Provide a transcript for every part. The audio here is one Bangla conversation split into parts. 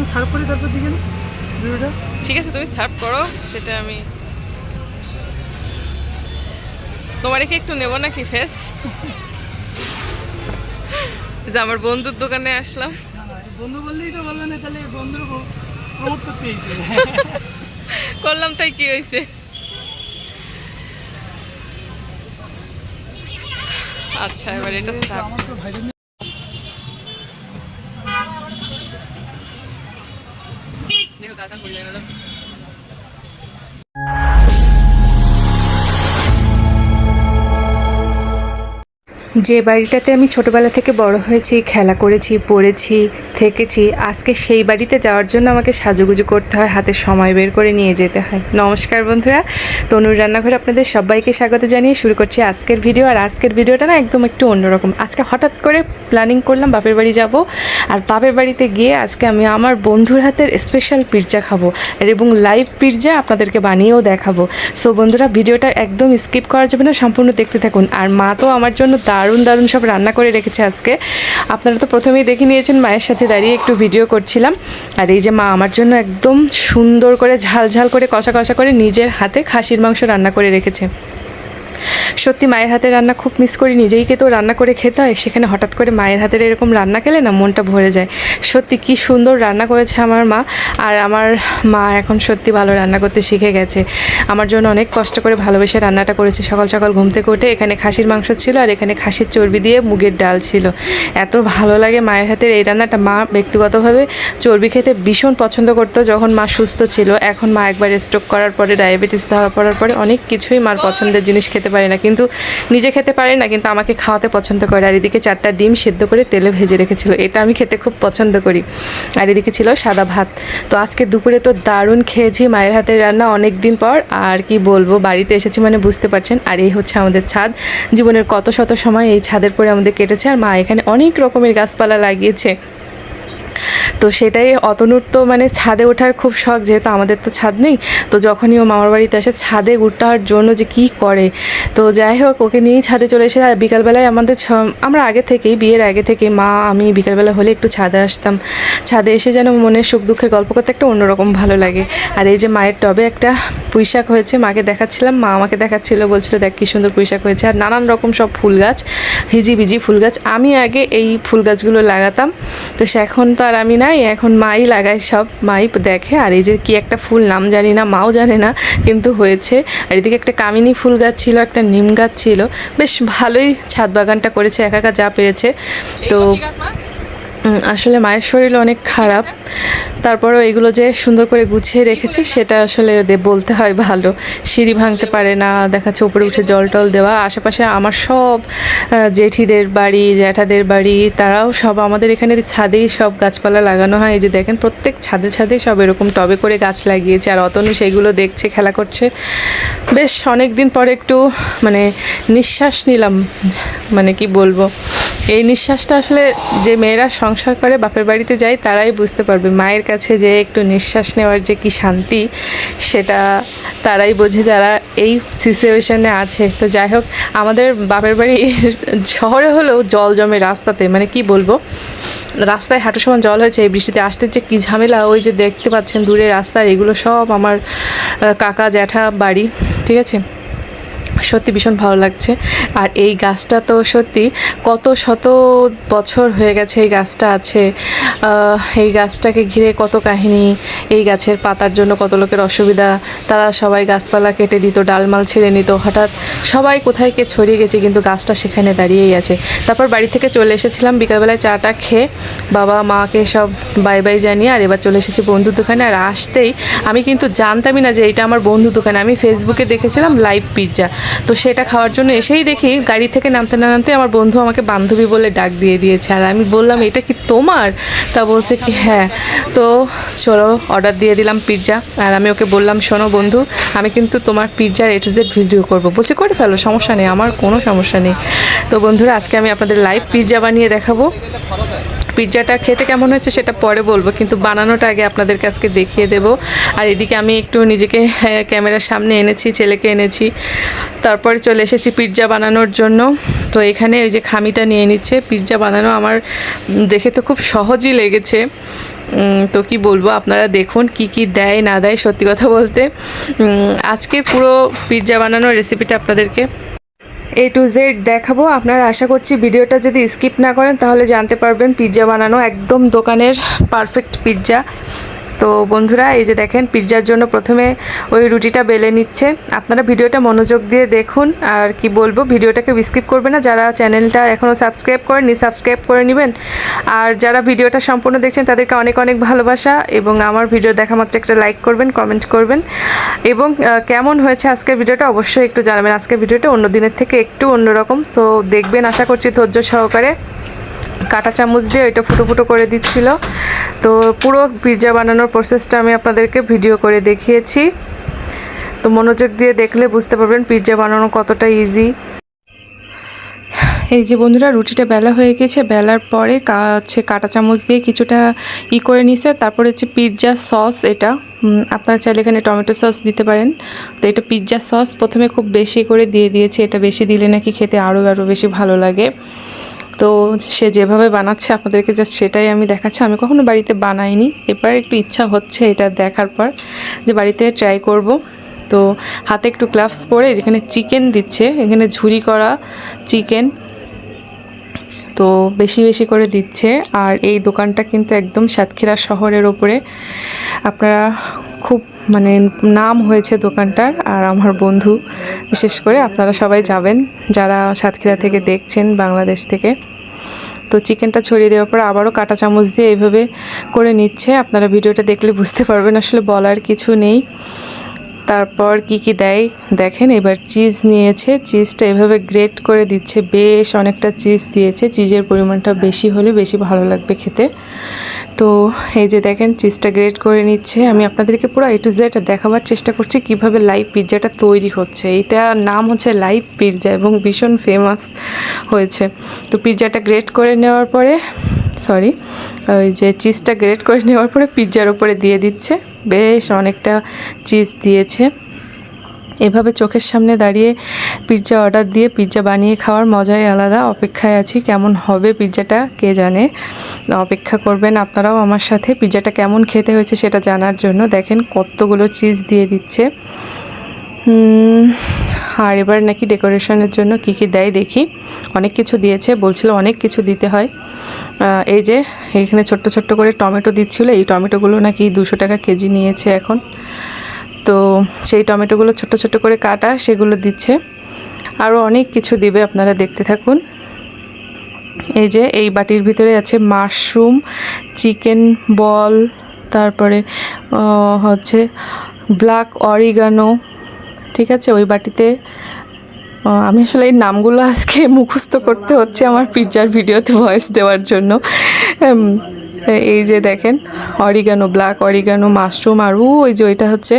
এখানে সার্ভ করি তারপর দিকেন ভিডিওটা। ঠিক আছে, তুমি সার্ভ করো, সেটা আমি তোমার কি একটু নেবো নাকি ফেস যে আমার বন্ধুর দোকানে আসলাম। বন্ধু বললেই তো বলবে না, তাহলে বন্ধুর প্রমোট করতে করলাম, তাই কি হয়েছে? আচ্ছা, এবার এটা আমার তো ভাই দেখো কাকা করলেন ওরা। যে বাড়িটাতে আমি ছোটোবেলা থেকে বড় হয়েছি, খেলা করেছি, পড়েছি, থেকেছি, আজকে সেই বাড়িতে যাওয়ার জন্য আমাকে সাজুগুজু করতে হয়, হাতে সময় বের করে নিয়ে যেতে হয়। নমস্কার বন্ধুরা, তনুর রান্নাঘরে আপনাদের সবাইকে স্বাগত জানিয়ে শুরু করছি আজকের ভিডিও। আর আজকের ভিডিওটা না একদম একটু অন্যরকম। আজকে হঠাৎ করে প্ল্যানিং করলাম বাপের বাড়ি যাব, আর বাপের বাড়িতে গিয়ে আজকে আমি আমার বন্ধুর হাতের স্পেশাল পিৎজা খাবো, এবং লাইভ পিৎজা আপনাদেরকে বানিয়েও দেখাবো। সো বন্ধুরা, ভিডিওটা একদম স্কিপ করা যাবে না, সম্পূর্ণ দেখতে থাকুন। আর মা তো আমার জন্য দারুণ দারুণ সব রান্না করে রেখেছে আজকে। আপনারা তো প্রথমেই দেখে নিয়েছেন, মায়ের সাথে দাঁড়িয়ে একটু ভিডিও করছিলাম। আর এই যে মা আমার জন্য একদম সুন্দর করে ঝাল ঝাল করে কষা কষা করে নিজের হাতে খাসির মাংস রান্না করে রেখেছে। সত্যি মায়ের হাতের রান্না খুব মিস করি, নিজেইকে তো রান্না করে খেতে হয়, সেখানে হঠাৎ করে মায়ের হাতের এরকম রান্না খেলে না মনটা ভরে যায়। সত্যি কি সুন্দর রান্না করেছে আমার মা। আর আমার মা এখন সত্যি ভালো রান্না করতে শিখে গেছে। আমার জন্য অনেক কষ্ট করে ভালোবেসে রান্নাটা করেছে। সকাল সকাল ঘুম থেকে উঠে এখানে খাসির মাংস ছিল, আর এখানে খাসির চর্বি দিয়ে মুগের ডাল ছিল। এত ভালো লাগে মায়ের হাতের এই রান্নাটা। মা ব্যক্তিগতভাবে চর্বি খেতে ভীষণ পছন্দ করতো যখন মা সুস্থ ছিল। এখন মা একবার স্ট্রোক করার পরে, ডায়াবেটিস ধরা পড়ার পরে অনেক কিছুই মার পছন্দের জিনিস খেতে পারে না, কিন্তু নিজে খেতে পারে না, কিন্তু আমাকে খাওয়াতে পছন্দ করে। আর এদিকে 4টা ডিম সেদ্ধ করে তেলে ভেজে রেখেছিল, এটা আমি খেতে খুব পছন্দ করি। আর এদিকে ছিল সাদা ভাত। তো আজকে দুপুরে তো দারুণ খেয়েছি মায়ের হাতের রান্না অনেক দিন পর। আর কি বলবো, বাড়িতে এসেছি মানে বুঝতে পারছেন। আর এই হচ্ছে আমাদের ছাদ। জীবনের কত শত সময় এই ছাদের পরে আমাদের কেটেছে। আর মা এখানে অনেক রকমের গাছপালা লাগিয়েছে। তো সেটাই, অতনুর তো মানে ছাদে ওঠার খুব শখ, যেহেতু আমাদের তো ছাদ নেই। তো যখনই ও মামার বাড়িতে আসে ছাদে ওঠার জন্য যে কি করে, তো যাই হোক ওকে নিয়েই ছাদে চলে এসে। আর বিকালবেলায় আমরা আগে থেকেই, বিয়ের আগে থেকে মা আমি বিকালবেলা হলে একটু ছাদে আসতাম। ছাদে এসে যেন মনে সুখ দুঃখের গল্প করতে একটা অন্যরকম ভালো লাগে। আর এই যে মায়ের টবে একটা পুঁইশাক হয়েছে, মাকে দেখাচ্ছিলাম, মা আমাকে দেখাচ্ছিল, বলছিল দেখ কি সুন্দর পুঁইশাক হয়েছে। আর নানান রকম সব ফুল গাছ, হিজিবিজি ফুল গাছ। আমি আগে এই ফুল গাছগুলো লাগাতাম, তো এখন তো আর আমি নাই, এখন মাই লাগায় সব, মাই দেখে। আর এই যে কি একটা ফুল, নাম জানি না, মাও জানে না, কিন্তু হয়েছে। আর এদিকে একটা কামিনী ফুল গাছ ছিল, একটা নিম গাছ ছিল। বেশ ভালোই ছাদ বাগানটা করেছে, একা একা যা পেরেছে। তো আসলে মায়ের শরীর অনেক খারাপ, তারপরেও এগুলো যে সুন্দর করে গুছিয়ে রেখেছি সেটা আসলে বলতে হয় ভালো। সিঁড়ি ভাঙতে পারে না, দেখাচ্ছে উপরে উঠে জল টল দেওয়া। আশেপাশে আমার সব জেঠিদের বাড়ি, জ্যাঠাদের বাড়ি, তারাও সব আমাদের এখানে ছাদেই সব গাছপালা লাগানো হয়। এই যে দেখেন প্রত্যেক ছাদে ছাদে সব এরকম টবে করে গাছ লাগিয়েছে। আর অতনু সেগুলো দেখছে, খেলা করছে। বেশ অনেক দিন পরে একটু মানে নিঃশ্বাস নিলাম, মানে কি বলবো, এই নিঃশ্বাসটা আসলে যে মেয়েরা সংসার করে বাপের বাড়িতে যায় তারাই বুঝতে পারবে। মায়ের কাছে যে একটু নিঃশ্বাস নেওয়ার যে কি শান্তি, সেটা তারাই বোঝে যারা এই সিচুয়েশনে আছে। তো যাই হোক, আমাদের বাপের বাড়ি শহরে হলেও জল জমে রাস্তাতে, মানে কি বলবো, রাস্তায় হাঁটুর সমান জল হয়েছে। এই বৃষ্টিতে আসতে যে কী ঝামেলা, ওই যে দেখতে পাচ্ছেন দূরে রাস্তার, এগুলো সব আমার কাকা জ্যাঠা বাড়ি, ঠিক আছে। সত্যি ভীষণ ভালো লাগছে। আর এই গাছটা তো সত্যি কত শত বছর হয়ে গেছে এই গাছটা আছে। এই গাছটাকে ঘিরে কত কাহিনী। এই গাছের পাতার জন্য কত লোকের অসুবিধা, তারা সবাই গাছপালা কেটে দিত, ডালমাল ছেড়ে নিত। হঠাৎ সবাই কোথায় কে ছড়িয়ে গেছে, কিন্তু গাছটা সেখানে দাঁড়িয়েই আছে। তারপর বাড়ি থেকে চলে এসেছিলাম বিকালবেলায়, চাটা খেয়ে বাবা মাকে সব বাই বাই জানিয়ে। আর এবার চলে এসেছি বন্ধুর দোকানে। আর আসতেই আমি কিন্তু জানতামই না যে এটা আমার বন্ধুর দোকানে, আমি ফেসবুকে দেখেছিলাম লাইভ পিৎজা। তো সেটা খাওয়ার জন্য এসেই দেখি গাড়ি থেকে নামতে না নামতে আমার বন্ধু আমাকে বান্ধবী বলে ডাক দিয়ে দিয়েছে। আর আমি বললাম এটা কি তোমার? তা বলছে কি হ্যাঁ। তো চলো অর্ডার দিয়ে দিলাম পিৎজা। আর আমি ওকে বললাম শোনো বন্ধু, আমি কিন্তু তোমার পিৎজার A to Z ভিডিও করবো। বলছে করে ফেলো, সমস্যা নেই, আমার কোনো সমস্যা নেই। তো বন্ধুরা, আজকে আমি আপনাদের লাইভ পিৎজা বানিয়ে দেখাবো। পিৎজাটা খেতে কেমন হয়েছে সেটা পরে বলবো, কিন্তু বানানোটা আগে আপনাদেরকে আজকে দেখিয়ে দেব। আর এদিকে আমি একটু নিজেকে ক্যামেরার সামনে এনেছি, ছেলেকে এনেছি, তারপরে চলে এসেছি পিৎজা বানানোর জন্য। তো এখানে ওই যে খামিটা নিয়ে নিচ্ছে। পিৎজা বানানো আমার দেখে তো খুব সহজই লেগেছে, তো কি বলবো, আপনারা দেখুন কি কি দেয় না দেয়। সত্যি কথা বলতে আজকের পুরো পিৎজা বানানোর রেসিপিটা আপনাদেরকে A to Z দেখাবো। আপনারা আশা করছি ভিডিওটা যদি স্কিপ না করেন তাহলে জানতে পারবেন পিৎজা বানানো একদম দোকানের পারফেক্ট পিৎজা। তো বন্ধুরা, এই যে দেখেন পিৎজার জন্য প্রথমে ওই রুটিটা বেলে নিচ্ছে। আপনারা ভিডিওটা মনোযোগ দিয়ে দেখুন, আর কি বলবো, ভিডিওটাকে স্কিপ করবে না। যারা চ্যানেলটা এখনও সাবস্ক্রাইব করেননি সাবস্ক্রাইব করে নেবেন, আর যারা ভিডিওটা সম্পূর্ণ দেখছেন তাদেরকে অনেক অনেক ভালোবাসা, এবং আমার ভিডিও দেখা মাত্র একটা লাইক করবেন, কমেন্ট করবেন, এবং কেমন হয়েছে আজকের ভিডিওটা অবশ্যই একটু জানাবেন। আজকের ভিডিওটা অন্য দিনের থেকে একটু অন্যরকম, সো দেখবেন আশা করছি ধৈর্য সহকারে। কাঁটা চামচ দিয়ে এটা ফুটো ফুটো করে দিচ্ছিল। তো পুরো পিৎজা বানানোর প্রসেসটা আমি আপনাদেরকে ভিডিও করে দেখিয়েছি, তো মনোযোগ দিয়ে দেখলে বুঝতে পারবেন পিৎজা বানানো কতটা ইজি। এই যে বন্ধুরা, রুটিটা বেলা হয়ে গেছে, বেলার পরে কাঁটা চামচ দিয়ে কিছুটা করে নিছে। তারপরে হচ্ছে পিৎজা সস, এটা আপনারা চাইলে এখানে টমেটো সস দিতে পারেন। তো এটা পিৎজা সস প্রথমে খুব বেশি করে দিয়ে দিয়েছে, এটা বেশি দিলে নাকি খেতে আরও বেশি ভালো লাগে। তো সে যেভাবে বানাচ্ছে আপনাদেরকে জাস্ট সেটাই আমি দেখাচ্ছি। আমি কখনো বাড়িতে বানাইনি, এবার একটু ইচ্ছা হচ্ছে এটা দেখার পর যে বাড়িতে ট্রাই করব। তো হাতে একটু গ্লাভস পরে যেখানে চিকেন দিচ্ছে, এখানে ঝুরি করা চিকেন তো বেশি বেশি করে দিচ্ছে। আর এই দোকানটা কিন্তু একদম সাতক্ষীরা শহরের ওপরে, আপনারা খুব মানে নাম হয়েছে দোকানটার। আর আমার বন্ধু বিশেষ করে আপনারা সবাই যাবেন যারা সাতক্ষীরা থেকে দেখছেন, বাংলাদেশ থেকে। তো চিকেনটা ছড়িয়ে দেওয়ার পর আবারও কাঁটা চামচ দিয়ে এইভাবে করে নিচ্ছে। আপনারা ভিডিওটা দেখলে বুঝতে পারবেন, আসলে বলার কিছু নেই। তারপর কি কি দেয় দেখেন। এবার চিজ নিয়েছে, চিজটা এভাবে গ্রেট করে দিচ্ছে, বেশ অনেকটা চিজ দিয়েছে। চিজের পরিমাণটা বেশি হলে বেশি ভালো লাগবে খেতে। তো এই যে দেখেন চিজটা গ্রেট করে নিচ্ছে। আমি আপনাদেরকে পুরো A to Z দেখাবার চেষ্টা করছি কিভাবে লাইভ পিৎজাটা তৈরি হচ্ছে। এইটার নাম হচ্ছে লাইভ পিৎজা এবং ভীষণ ফেমাস হয়েছে। তো পিৎজাটা গ্রেট করে নেওয়ার পরে ওই যে চিজটা গ্রেট করে নেওয়ার পরে পিৎজার উপরে দিয়ে দিচ্ছে, বেশ অনেকটা চিজ দিয়েছে। এভাবে চোখের সামনে দাঁড়িয়ে পিৎজা অর্ডার দিয়ে পিৎজা বানিয়ে খাওয়ার মজাই আলাদা। অপেক্ষায় আছি কেমন হবে পিৎজাটা, কে জানে। অপেক্ষা করবেন আপনারাও আমার সাথে পিৎজাটা কেমন খেতে হয়েছে সেটা জানার জন্য। দেখেন কতগুলো চিজ দিয়ে দিচ্ছে। আর এবার নাকি ডেকোরেশনের জন্য কি কি দেয় দেখি। অনেক কিছু দিয়েছে, বলছিল অনেক কিছু দিতে হয়। এই যে এখানে ছোট্ট ছোট্ট করে টমেটো দিচ্ছিল, এই টমেটোগুলো নাকি 200 টাকা কেজি নিয়েছে এখন। তো সেই টমেটোগুলো ছোট ছোট করে কাটা, সেগুলো দিচ্ছে। আরও অনেক কিছু দিবে, আপনারা দেখতে থাকুন। এই যে এই বাটির ভিতরে আছে মাশরুম, চিকেন বল, তারপরে হচ্ছে ব্ল্যাক অরিগানো, ঠিক আছে। ওই বাটিতে আমি আসলে এই নামগুলো আজকে মুখস্থ করতে হচ্ছে আমার পিৎজার ভিডিওতে ভয়েস দেওয়ার জন্য। এই যে দেখেন অরিগানো, ব্ল্যাক অরিগানো, মাশরুম, আর ওই যে ওইটা হচ্ছে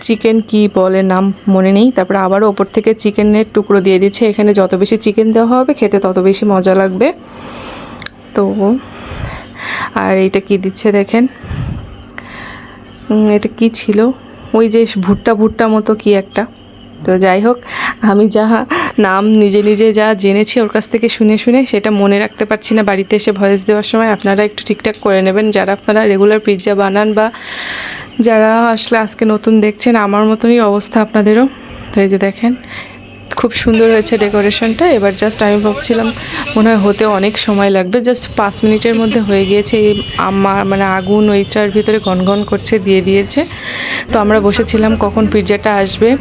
চিকেন, কি বলে নাম মনে নেই। তারপরে আবারও ওপর থেকে চিকেনের টুকরো দিয়ে দিচ্ছে। এখানে যত বেশি চিকেন দেওয়া হবে খেতে তত বেশি মজা লাগবে। তো আর এইটা কি দিচ্ছে দেখেন, এটা কি ছিল, ওই যে ভুট্টা মতো কি একটা। তো যাই হোক, আমি যা নাম নিজে নিজে যা জেনেছি ওর কাছ থেকে শুনে সেটা মনে রাখতে পারছি না বাড়িতে এসে ভয়েস দেওয়ার সময়। আপনারা একটু ঠিকঠাক করে নেবেন যারা আপনারা রেগুলার পিৎজা বানান, বা যারা আসলে আজকে নতুন দেখছেন, আমার মতনই অবস্থা আপনাদেরও। তো এই যে দেখেন খুব সুন্দর হয়েছে ডেকোরেশনটা। এবার জাস্ট আমি ভাবছিলাম মনে হয় হতে অনেক সময় লাগবে, জাস্ট 5 মিনিটের মধ্যে হয়ে গিয়েছে। এই আমার মানে আগুন ওইটার ভিতরে গনগন করছে, দিয়ে দিয়েছে। তো আমরা বসেছিলাম কখন পিৎজাটা আসবে।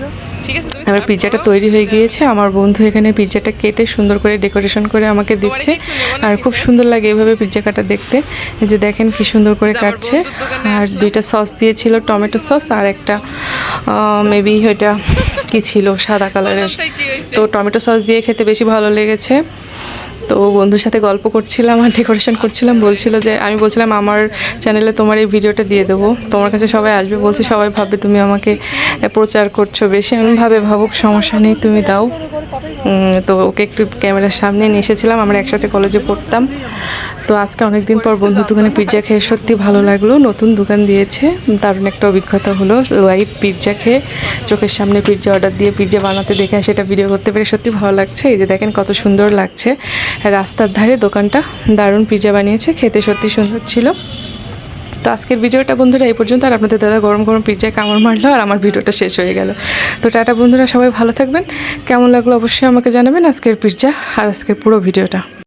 এবার পিৎজাটা তৈরি হয়ে গিয়েছে। আমার বন্ধু এখানে পিৎজাটা কেটে সুন্দর করে ডেকোরেশন করে আমাকে দিচ্ছে। আর খুব সুন্দর লাগে এভাবে পিৎজা কাটা দেখতে। এই যে দেখেন কি সুন্দর করে কাটছে। আর 2টা সস দিয়েছিল, টমেটো সস আর একটা মেবি ওইটা কি ছিল সাদা কালারের। তো টমেটো সস দিয়ে খেতে বেশি ভালো লেগেছে। তো বন্ধুর সাথে গল্প করছিলাম আর ডেকোরেশন করছিলাম। বলছিল যে, আমি বলছিলাম আমার চ্যানেলে তোমার এই ভিডিওটা দিয়ে দেবো, তোমার কাছে সবাই আসবে। বলছে সবাই ভাববে তুমি আমাকে প্রচার করছো বেশি। আমি ভাবুক, সমস্যা নেই, তুমি দাও। তো ওকে একটু ক্যামেরার সামনে নিয়ে এসেছিলাম, আমরা একসাথে কলেজে পড়তাম। তো আজকে অনেকদিন পর বন্ধুর দোকানে পিৎজা খেয়ে সত্যি ভালো লাগলো। নতুন দোকান দিয়েছে, দারুণ একটা অভিজ্ঞতা হলো। লাইভ পিৎজা খেয়ে চোখের সামনে পিৎজা অর্ডার দিয়ে পিৎজা বানাতে দেখে সেটা ভিডিও করতে পেরে সত্যি ভালো লাগছে। এই যে দেখেন কত সুন্দর লাগছে, রাস্তার ধারে দোকানটা, দারুণ পিৎজা বানিয়েছে, খেতে সত্যি সুন্দর ছিল। তো আজকের ভিডিওটা বন্ধুরা এই পর্যন্ত। আর আপনাদের দাদা গরম গরম পিৎজায় কামড় মারলো আর আমার ভিডিওটা শেষ হয়ে গেল। তো টাটা বন্ধুরা, সবাই ভালো থাকবেন। কেমন লাগলো অবশ্যই আমাকে জানাবেন আজকের পিৎজা আর আজকের পুরো ভিডিওটা।